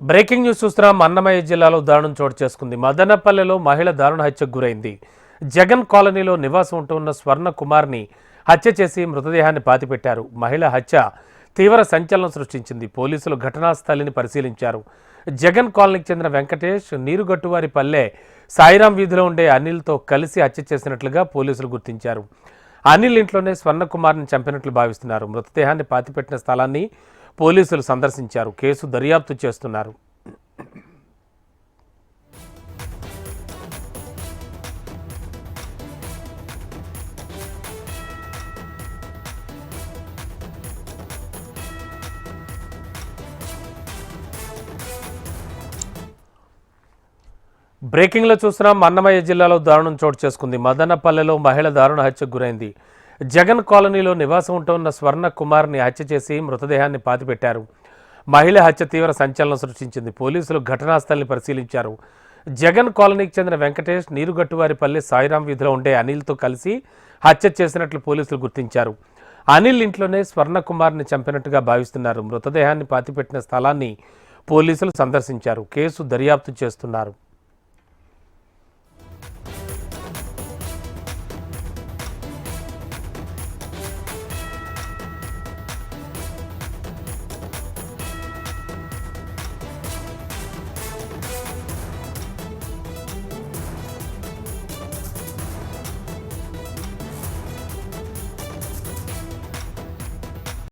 Breaking news చూస్తున్నాం. అన్నమయ్య జిల్లాలో దారుణం చోటు చేసుకుంది. మదనపల్లెలో మహిళ దారుణ హత్యకు గురైంది. జగన్ కాలనీలో నివాసం ఉంటున్న స్వర్ణ కుమార్ని హత్య చేసి మృతదేహాన్ని పాతిపెట్టారు. మహిళ హత్య తీవ్ర సంచలనం సృష్టించింది. పోలీసులు ఘటనా స్థలిని పరిశీలించారు. జగన్ కాలనీకి చెందిన వెంకటేష్ నీరుగట్టువారి పల్లె సాయిరాం వీధిలో ఉండే అనిల్తో కలిసి హత్య చేసినట్లుగా పోలీసులు గుర్తించారు. అనిల్ ఇంట్లోనే స్వర్ణ కుమార్ని చంపినట్లు భావిస్తున్నారు. మృతదేహాన్ని పాతిపెట్టిన స్థలాన్ని పోలీసులు సందర్శించారు. కేసు దర్యాప్తు చేస్తున్నారు. బ్రేకింగ్లో చూస్తున్నాం. అన్నమయ్య జిల్లాలో దారుణం చోటు చేసుకుంది. మదనపల్లెలో మహిళ దారుణ హత్యకు గురైంది. జగన్ కాలనీలో నివాసం ఉంటున్న స్వర్ణ కుమార్ని హత్య చేసి మృతదేహాన్ని పాతిపెట్టారు. మహిళ హత్య తీవ్ర సంచలనం సృష్టించింది. పోలీసులు ఘటనా స్థలిని పరిశీలించారు. జగన్ కాలనీకి చెందిన వెంకటేష్ నీరుగట్టువారిపల్లి సాయిరాం వీధిలో ఉండే అనిల్తో కలిసి హత్య చేసినట్లు పోలీసులు గుర్తించారు. అనిల్ ఇంట్లోనే స్వర్ణ కుమార్ని చంపినట్టుగా భావిస్తున్నారు. మృతదేహాన్ని పాతిపెట్టిన స్థలాన్ని పోలీసులు సందర్శించారు. కేసు దర్యాప్తు చేస్తున్నారు.